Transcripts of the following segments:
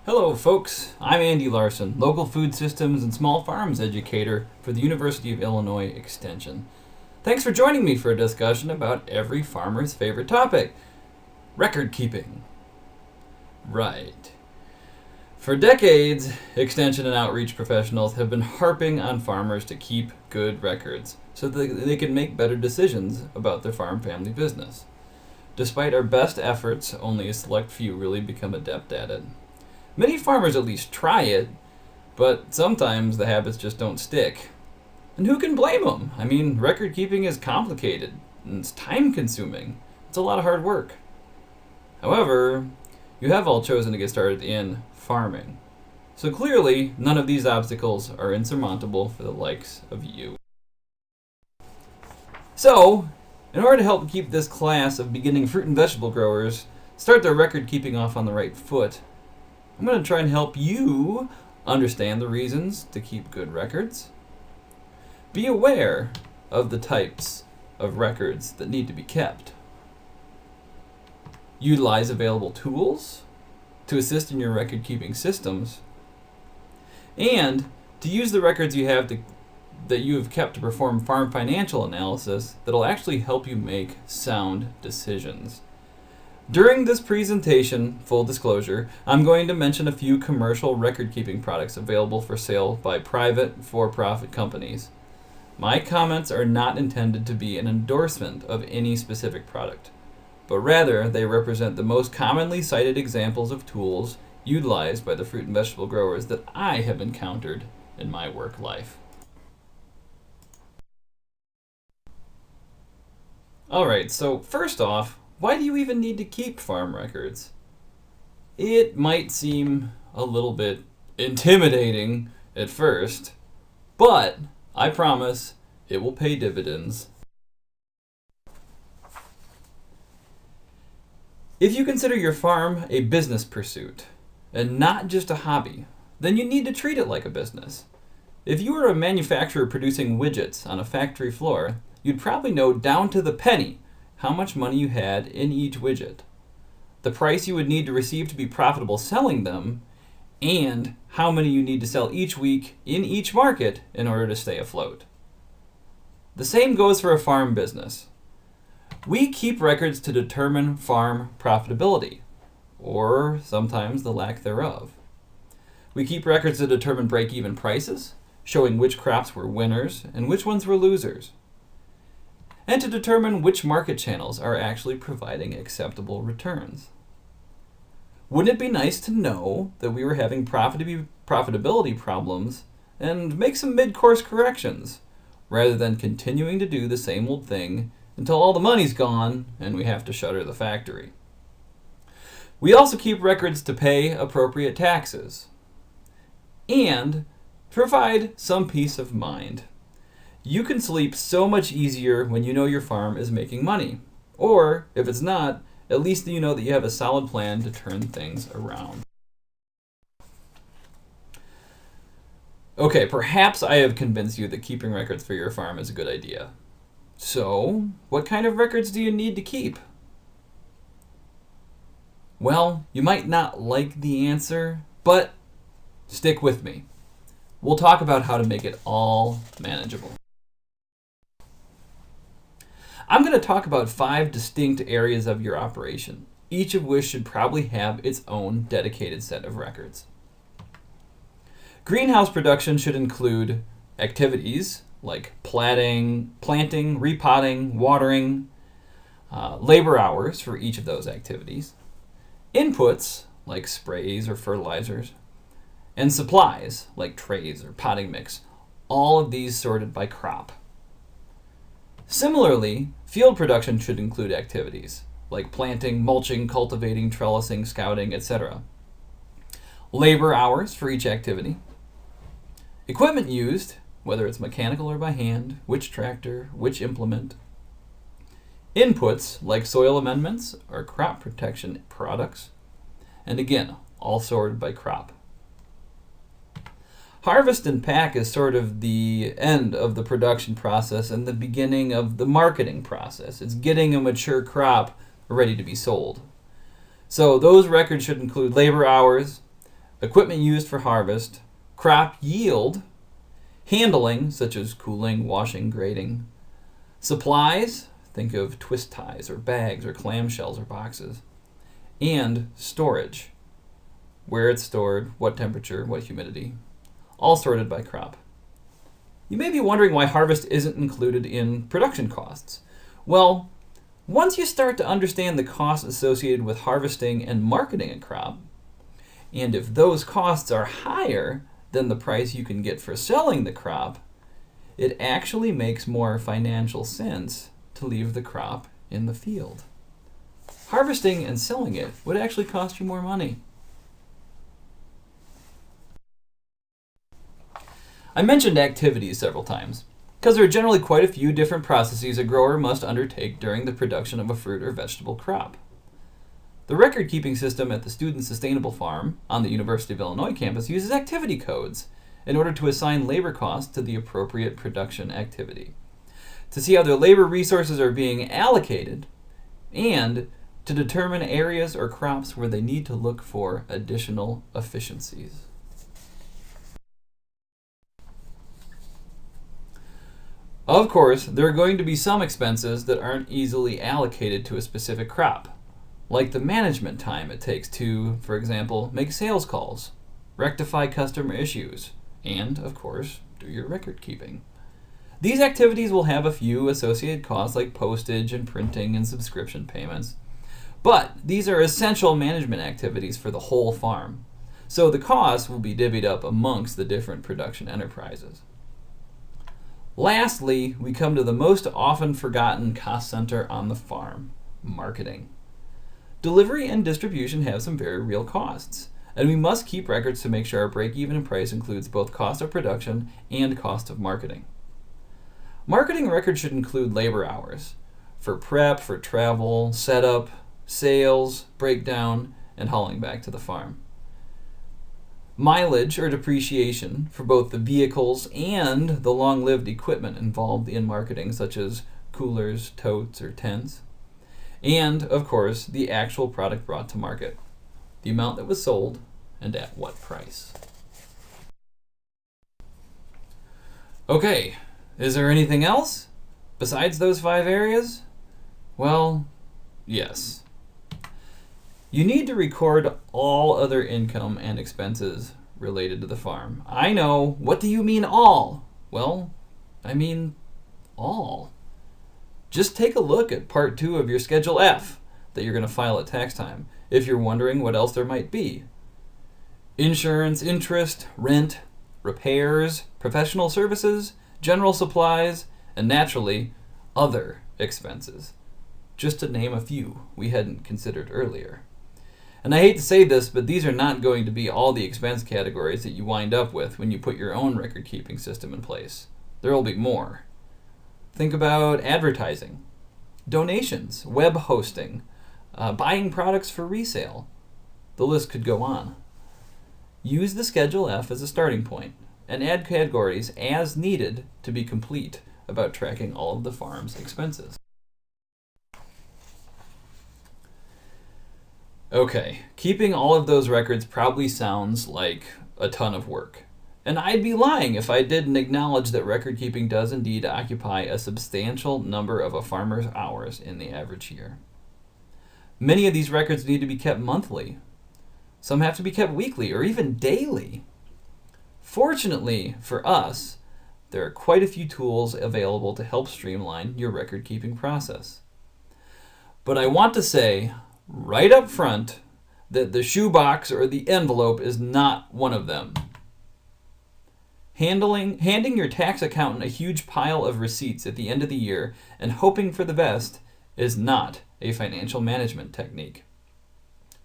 Hello folks, I'm Andy Larson, local food systems and small farms educator for the University of Illinois Extension. Thanks for joining me for a discussion about every farmer's favorite topic, record keeping. Right. For decades, extension and outreach professionals have been harping on farmers to keep good records so that they can make better decisions about their farm family business. Despite our best efforts, only a select few really become adept at it. Many farmers at least try it, but sometimes the habits just don't stick. And who can blame them? I mean, record keeping is complicated, and it's time consuming. It's a lot of hard work. However, you have all chosen to get started in farming. So clearly, none of these obstacles are insurmountable for the likes of you. So, in order to help keep this class of beginning fruit and vegetable growers start their record keeping off on the right foot, I'm going to try and help you understand the reasons to keep good records. Be aware of the types of records that need to be kept. Utilize available tools to assist in your record keeping systems. And to use the records that you have kept to perform farm financial analysis that'll actually help you make sound decisions. During this presentation, full disclosure, I'm going to mention a few commercial record-keeping products available for sale by private, for-profit companies. My comments are not intended to be an endorsement of any specific product, but rather they represent the most commonly cited examples of tools utilized by the fruit and vegetable growers that I have encountered in my work life. Alright, so first off, why do you even need to keep farm records? It might seem a little bit intimidating at first, but I promise it will pay dividends. If you consider your farm a business pursuit and not just a hobby, then you need to treat it like a business. If you were a manufacturer producing widgets on a factory floor, you'd probably know down to the penny how much money you had in each widget, the price you would need to receive to be profitable selling them, and how many you need to sell each week in each market in order to stay afloat. The same goes for a farm business. We keep records to determine farm profitability, or sometimes the lack thereof. We keep records to determine break-even prices, showing which crops were winners and which ones were losers, and to determine which market channels are actually providing acceptable returns. Wouldn't it be nice to know that we were having profitability problems and make some mid-course corrections, rather than continuing to do the same old thing until all the money's gone and we have to shutter the factory? We also keep records to pay appropriate taxes and provide some peace of mind. You can sleep so much easier when you know your farm is making money. Or, if it's not, at least you know that you have a solid plan to turn things around. Okay, perhaps I have convinced you that keeping records for your farm is a good idea. So, what kind of records do you need to keep? Well, you might not like the answer, but stick with me. We'll talk about how to make it all manageable. I'm going to talk about 5 distinct areas of your operation, each of which should probably have its own dedicated set of records. Greenhouse production should include activities like planting, repotting, watering, labor hours for each of those activities, inputs like sprays or fertilizers, and supplies like trays or potting mix, all of these sorted by crop. Similarly, field production should include activities like planting, mulching, cultivating, trellising, scouting, etc. Labor hours for each activity. Equipment used, whether it's mechanical or by hand, which tractor, which implement. Inputs like soil amendments or crop protection products. And again, all sorted by crop. Harvest and pack is sort of the end of the production process and the beginning of the marketing process. It's getting a mature crop ready to be sold. So those records should include labor hours, equipment used for harvest, crop yield, handling, such as cooling, washing, grading, supplies, think of twist ties or bags or clamshells or boxes, and storage, where it's stored, what temperature, what humidity, all sorted by crop. You may be wondering why harvest isn't included in production costs. Well, once you start to understand the costs associated with harvesting and marketing a crop, and if those costs are higher than the price you can get for selling the crop, it actually makes more financial sense to leave the crop in the field. Harvesting and selling it would actually cost you more money. I mentioned activities several times, because there are generally quite a few different processes a grower must undertake during the production of a fruit or vegetable crop. The record-keeping system at the Student Sustainable Farm on the University of Illinois campus uses activity codes in order to assign labor costs to the appropriate production activity, to see how their labor resources are being allocated, and to determine areas or crops where they need to look for additional efficiencies. Of course, there are going to be some expenses that aren't easily allocated to a specific crop, like the management time it takes to, for example, make sales calls, rectify customer issues, and, of course, do your record keeping. These activities will have a few associated costs like postage and printing and subscription payments, but these are essential management activities for the whole farm, so the costs will be divvied up amongst the different production enterprises. Lastly, we come to the most often forgotten cost center on the farm, marketing. Delivery and distribution have some very real costs, and we must keep records to make sure our break-even price includes both cost of production and cost of marketing. Marketing records should include labor hours for prep, for travel, setup, sales, breakdown, and hauling back to the farm. Mileage or depreciation for both the vehicles and the long-lived equipment involved in marketing, such as coolers, totes, or tents. And, of course, the actual product brought to market, the amount that was sold, and at what price. Okay, is there anything else besides those 5 areas? Well, yes. You need to record all other income and expenses related to the farm. I know, what do you mean all? Well, I mean all. Just take a look at Part 2 of your Schedule F that you're going to file at tax time if you're wondering what else there might be. Insurance, interest, rent, repairs, professional services, general supplies, and naturally, other expenses. Just to name a few we hadn't considered earlier. And I hate to say this, but these are not going to be all the expense categories that you wind up with when you put your own record-keeping system in place. There will be more. Think about advertising, donations, web hosting, buying products for resale. The list could go on. Use the Schedule F as a starting point and add categories as needed to be complete about tracking all of the farm's expenses. Okay, keeping all of those records probably sounds like a ton of work. And I'd be lying if I didn't acknowledge that record keeping does indeed occupy a substantial number of a farmer's hours in the average year. Many of these records need to be kept monthly. Some have to be kept weekly or even daily. Fortunately for us, there are quite a few tools available to help streamline your record keeping process. But I want to say right up front that the shoebox or the envelope is not one of them. Handing your tax accountant a huge pile of receipts at the end of the year and hoping for the best is not a financial management technique.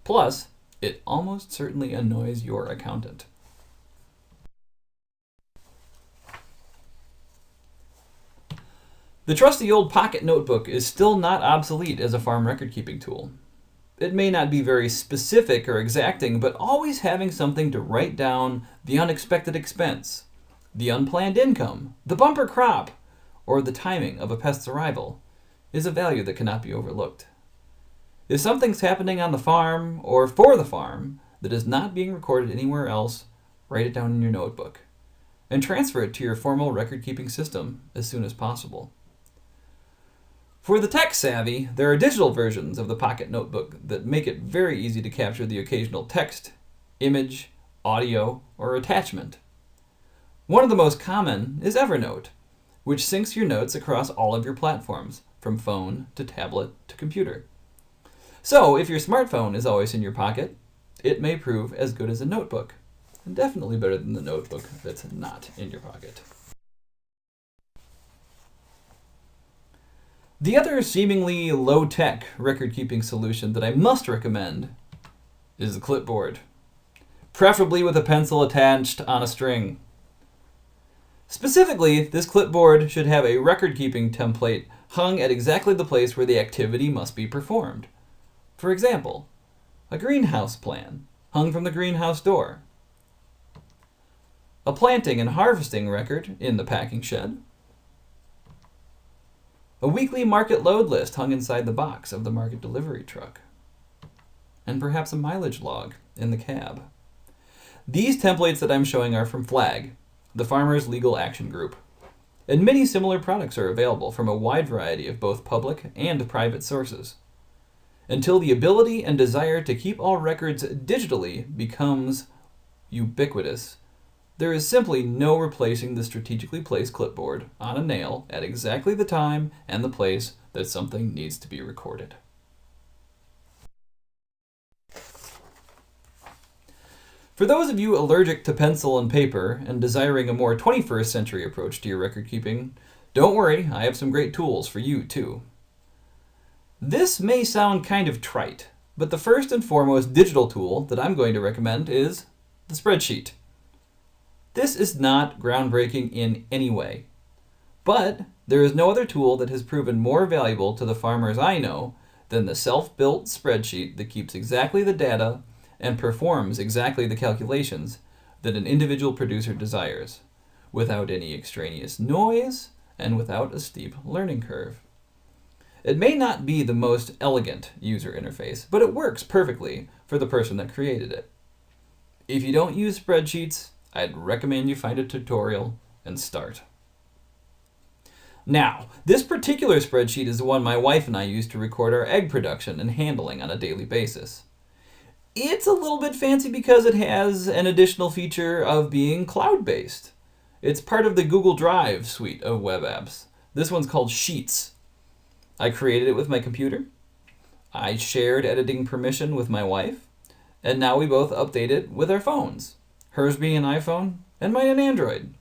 Plus, it almost certainly annoys your accountant. The trusty old pocket notebook is still not obsolete as a farm record-keeping tool. It may not be very specific or exacting, but always having something to write down the unexpected expense, the unplanned income, the bumper crop, or the timing of a pest's arrival is a value that cannot be overlooked. If something's happening on the farm or for the farm that is not being recorded anywhere else, write it down in your notebook, and transfer it to your formal record-keeping system as soon as possible. For the tech-savvy, there are digital versions of the Pocket Notebook that make it very easy to capture the occasional text, image, audio, or attachment. One of the most common is Evernote, which syncs your notes across all of your platforms, from phone to tablet to computer. So if your smartphone is always in your pocket, it may prove as good as a notebook, and definitely better than the notebook that's not in your pocket. The other seemingly low-tech record-keeping solution that I must recommend is the Clipboard, preferably with a pencil attached on a string. Specifically, this clipboard should have a record-keeping template hung at exactly the place where the activity must be performed. For example, a greenhouse plan hung from the greenhouse door, a planting and harvesting record in the packing shed, a weekly market load list hung inside the box of the market delivery truck, and perhaps a mileage log in the cab. These templates that I'm showing are from FLAG, the Farmers Legal Action Group, and many similar products are available from a wide variety of both public and private sources. Until the ability and desire to keep all records digitally becomes ubiquitous, there is simply no replacing the strategically placed clipboard on a nail at exactly the time and the place that something needs to be recorded. For those of you allergic to pencil and paper and desiring a more 21st century approach to your record keeping, don't worry, I have some great tools for you too. This may sound kind of trite, but the first and foremost digital tool that I'm going to recommend is the Spreadsheet. This is not groundbreaking in any way, but there is no other tool that has proven more valuable to the farmers I know than the self-built spreadsheet that keeps exactly the data and performs exactly the calculations that an individual producer desires, without any extraneous noise and without a steep learning curve. It may not be the most elegant user interface, but it works perfectly for the person that created it. If you don't use spreadsheets, I'd recommend you find a tutorial and start. Now, this particular spreadsheet is the one my wife and I use to record our egg production and handling on a daily basis. It's a little bit fancy because it has an additional feature of being cloud-based. It's part of the Google Drive suite of web apps. This one's called Sheets. I created it with my computer. I shared editing permission with my wife, and now we both update it with our phones. Hers being an iPhone, and mine an Android.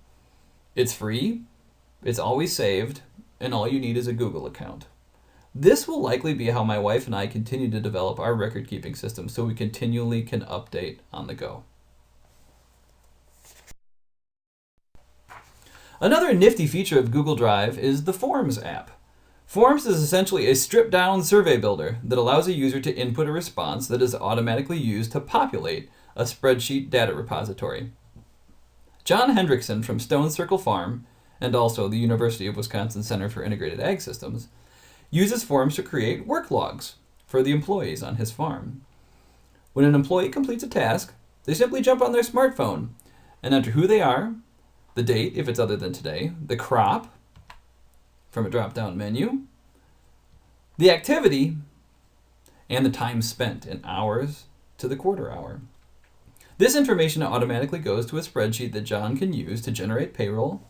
It's free, it's always saved, and all you need is a Google account. This will likely be how my wife and I continue to develop our record-keeping system so we continually can update on the go. Another nifty feature of Google Drive is the Forms app. Forms is essentially a stripped-down survey builder that allows a user to input a response that is automatically used to populate a spreadsheet data repository. John Hendrickson from Stone Circle Farm, and also the University of Wisconsin Center for Integrated Ag Systems, uses Forms to create work logs for the employees on his farm. When an employee completes a task, they simply jump on their smartphone and enter who they are, the date if it's other than today, the crop from a drop-down menu, the activity, and the time spent in hours to the quarter hour. This information automatically goes to a spreadsheet that John can use to generate payroll,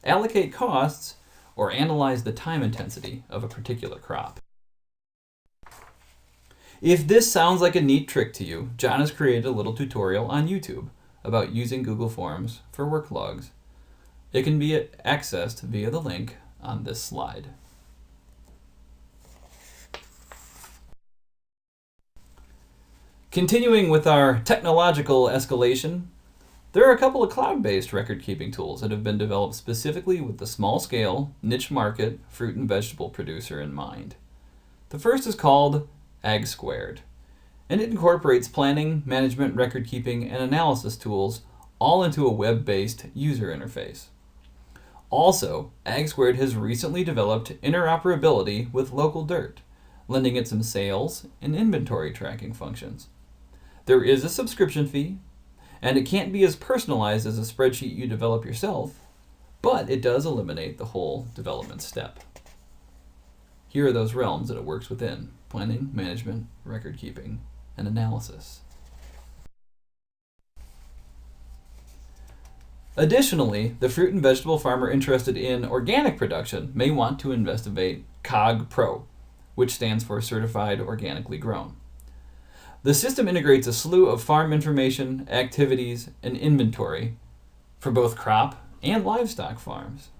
allocate costs, or analyze the time intensity of a particular crop. If this sounds like a neat trick to you, John has created a little tutorial on YouTube about using Google Forms for work logs. It can be accessed via the link on this slide. Continuing with our technological escalation, there are a couple of cloud-based record-keeping tools that have been developed specifically with the small-scale, niche market fruit and vegetable producer in mind. The first is called AgSquared, and it incorporates planning, management, record-keeping, and analysis tools all into a web-based user interface. Also, AgSquared has recently developed interoperability with local dirt, lending it some sales and inventory tracking functions. There is a subscription fee, and it can't be as personalized as a spreadsheet you develop yourself, but it does eliminate the whole development step. Here are those realms that it works within: planning, management, record keeping, and analysis. Additionally, the fruit and vegetable farmer interested in organic production may want to investigate CogPro, which stands for Certified Organically Grown. The system integrates a slew of farm information, activities, and inventory for both crop and livestock farms.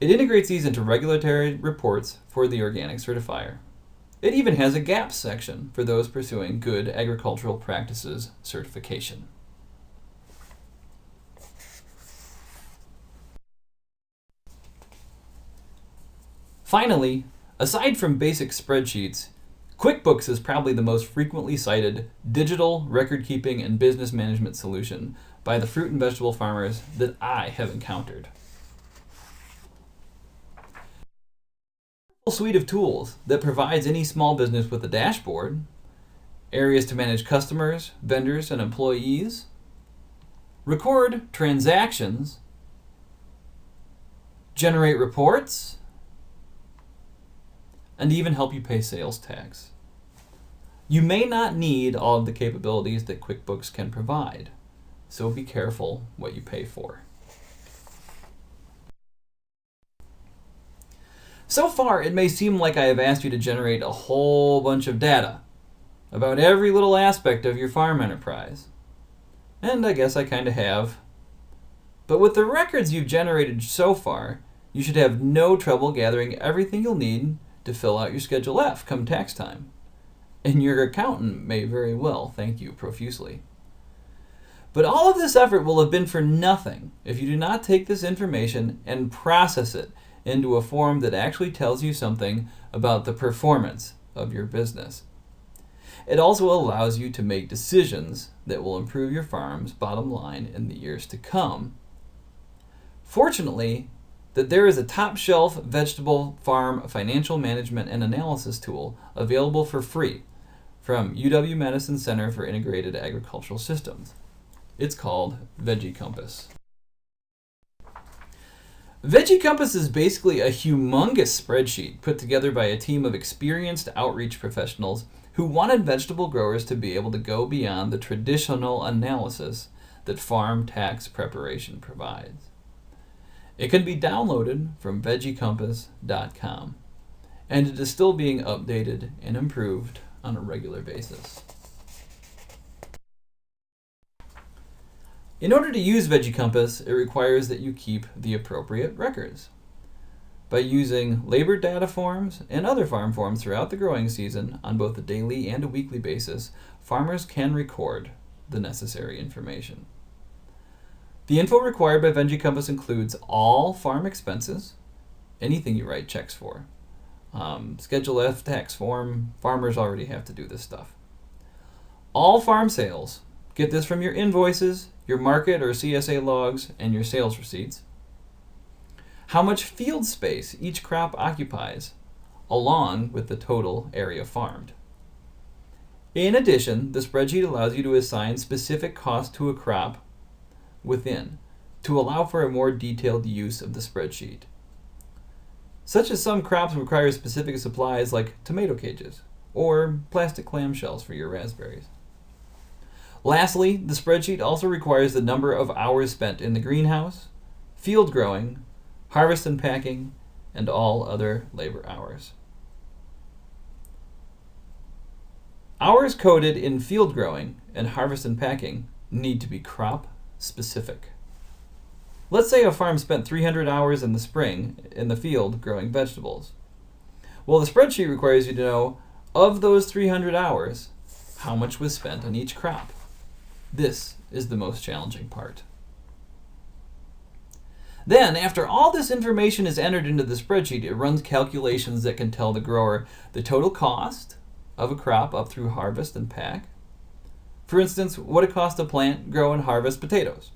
It integrates these into regulatory reports for the organic certifier. It even has a gaps section for those pursuing good agricultural practices certification. Finally, aside from basic spreadsheets, Quickbooks is probably the most frequently cited digital record-keeping and business management solution by the fruit and vegetable farmers that I have encountered. A suite of tools that provides any small business with a dashboard, areas to manage customers, vendors, and employees, record transactions, generate reports, and even help you pay sales tax. You may not need all of the capabilities that QuickBooks can provide, so be careful what you pay for. So far, it may seem like I have asked you to generate a whole bunch of data about every little aspect of your farm enterprise. And I guess I kind of have. But with the records you've generated so far, you should have no trouble gathering everything you'll need to fill out your Schedule F come tax time. And your accountant may very well thank you profusely. But all of this effort will have been for nothing if you do not take this information and process it into a form that actually tells you something about the performance of your business. It also allows you to make decisions that will improve your farm's bottom line in the years to come. Fortunately, that there is a top-shelf vegetable farm financial management and analysis tool available for free from UW-Madison Center for Integrated Agricultural Systems. It's called Veggie Compass. Veggie Compass is basically a humongous spreadsheet put together by a team of experienced outreach professionals who wanted vegetable growers to be able to go beyond the traditional analysis that farm tax preparation provides. It can be downloaded from veggiecompass.com, and it is still being updated and improved on a regular basis. In order to use Veggie Compass, it requires that you keep the appropriate records. By using labor data forms and other farm forms throughout the growing season on both a daily and a weekly basis, farmers can record the necessary information. The info required by Veggie Compass includes all farm expenses, anything you write checks for. Schedule F tax form, farmers already have to do this stuff. All farm sales, get this from your invoices, your market or CSA logs, and your sales receipts. How much field space each crop occupies, along with the total area farmed. In addition, the spreadsheet allows you to assign specific costs to a crop within to allow for a more detailed use of the spreadsheet, such as some crops require specific supplies like tomato cages or plastic clamshells for your raspberries. Lastly, the spreadsheet also requires the number of hours spent in the greenhouse, field growing, harvest and packing, and all other labor hours. Hours coded in field growing and harvest and packing need to be crop specific. Let's say a farm spent 300 hours in the spring in the field growing vegetables. Well, the spreadsheet requires you to know, of those 300 hours, how much was spent on each crop. This is the most challenging part. Then, after all this information is entered into the spreadsheet, it runs calculations that can tell the grower the total cost of a crop up through harvest and pack. For instance, what it costs to plant, grow, and harvest potatoes.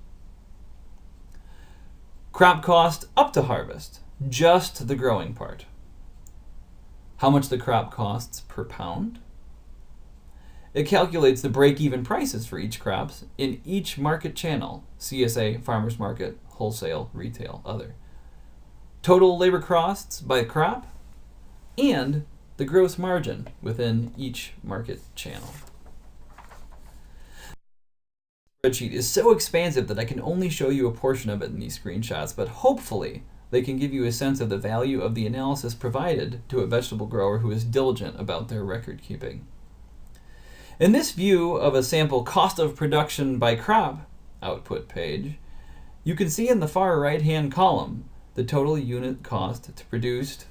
Crop cost up to harvest, just the growing part. How much the crop costs per pound. It calculates the break-even prices for each crops in each market channel: CSA, farmers market, wholesale, retail, other. Total labor costs by crop, and the gross margin within each market channel. The spreadsheet is so expansive that I can only show you a portion of it in these screenshots, but hopefully they can give you a sense of the value of the analysis provided to a vegetable grower who is diligent about their record keeping. In this view of a sample cost of production by crop output page, you can see in the far right-hand column the total unit cost to produce,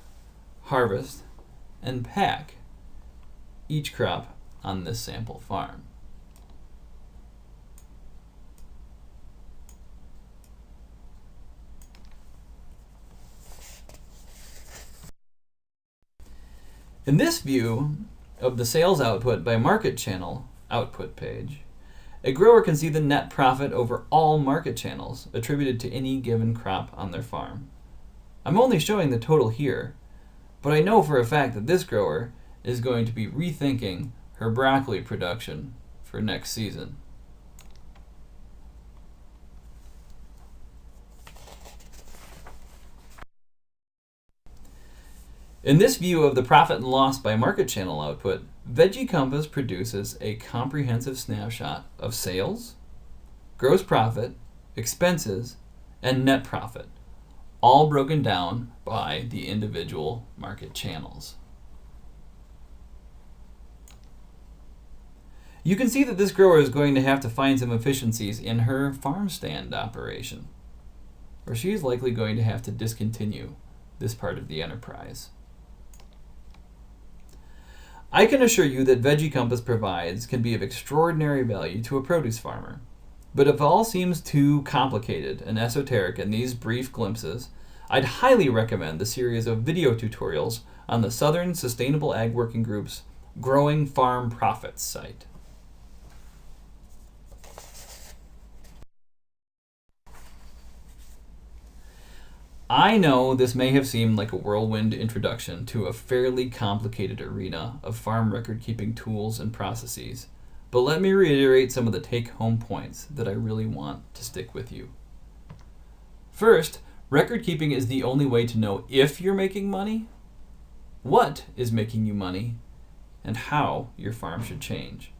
harvest, and pack each crop on this sample farm. In this view of the sales output by market channel output page, a grower can see the net profit over all market channels attributed to any given crop on their farm. I'm only showing the total here, but I know for a fact that this grower is going to be rethinking her broccoli production for next season. In this view of the profit and loss by market channel output, Veggie Compass produces a comprehensive snapshot of sales, gross profit, expenses, and net profit, all broken down by the individual market channels. You can see that this grower is going to have to find some efficiencies in her farm stand operation, or she is likely going to have to discontinue this part of the enterprise. I can assure you that Veggie Compass provides can be of extraordinary value to a produce farmer. But if all seems too complicated and esoteric in these brief glimpses, I'd highly recommend the series of video tutorials on the Southern Sustainable Ag Working Group's Growing Farm Profits site. I know this may have seemed like a whirlwind introduction to a fairly complicated arena of farm record-keeping tools and processes, but let me reiterate some of the take-home points that I really want to stick with you. First, record-keeping is the only way to know if you're making money, what is making you money, and how your farm should change.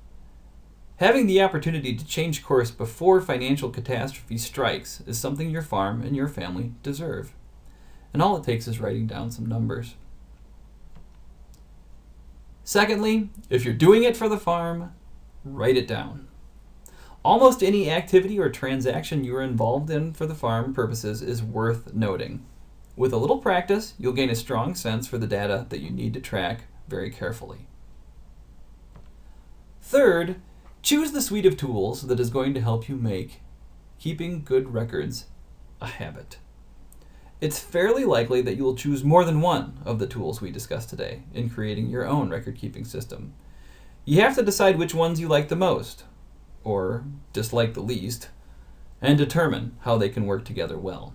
Having the opportunity to change course before financial catastrophe strikes is something your farm and your family deserve. And all it takes is writing down some numbers. Secondly, if you're doing it for the farm, write it down. Almost any activity or transaction you are involved in for the farm purposes is worth noting. With a little practice, you'll gain a strong sense for the data that you need to track very carefully. Third, choose the suite of tools that is going to help you make keeping good records a habit. It's fairly likely that you will choose more than one of the tools we discussed today in creating your own record-keeping system. You have to decide which ones you like the most, or dislike the least, and determine how they can work together well.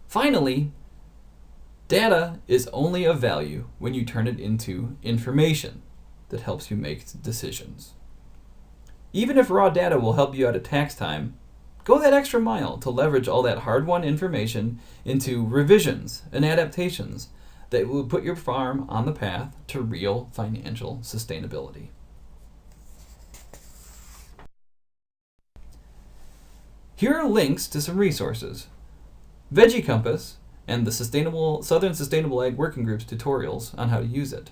Finally, data is only of value when you turn it into information that helps you make decisions. Even if raw data will help you out at tax time, go that extra mile to leverage all that hard-won information into revisions and adaptations that will put your farm on the path to real financial sustainability. Here are links to some resources: Veggie Compass and the Southern Sustainable Ag Working Group's tutorials on how to use it.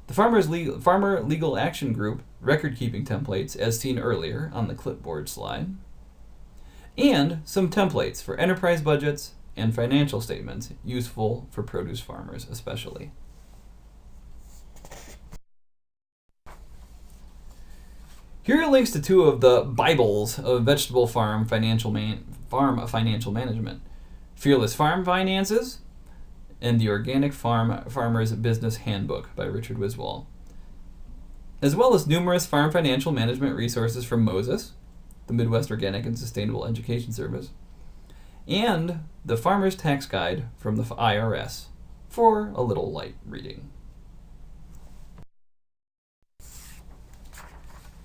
The Farmer Legal Action Group record-keeping templates as seen earlier on the Clipboard slide, and some templates for enterprise budgets and financial statements useful for produce farmers especially. Here are links to two of the Bibles of vegetable farm financial management: Fearless Farm Finances and the Organic Farmer's Business Handbook by Richard Wiswall, as well as numerous farm financial management resources from Moses, the Midwest Organic and Sustainable Education Service, and the Farmer's Tax Guide from the IRS for a little light reading.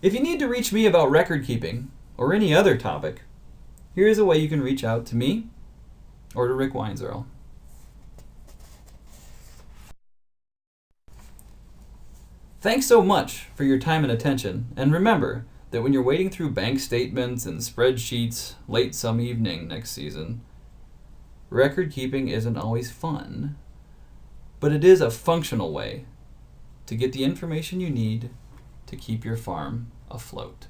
If you need to reach me about record keeping or any other topic, here's a way you can reach out to me or to Rick Weinzierl. Thanks so much for your time and attention, and remember that when you're wading through bank statements and spreadsheets late some evening next season, record keeping isn't always fun, but it is a functional way to get the information you need to keep your farm afloat.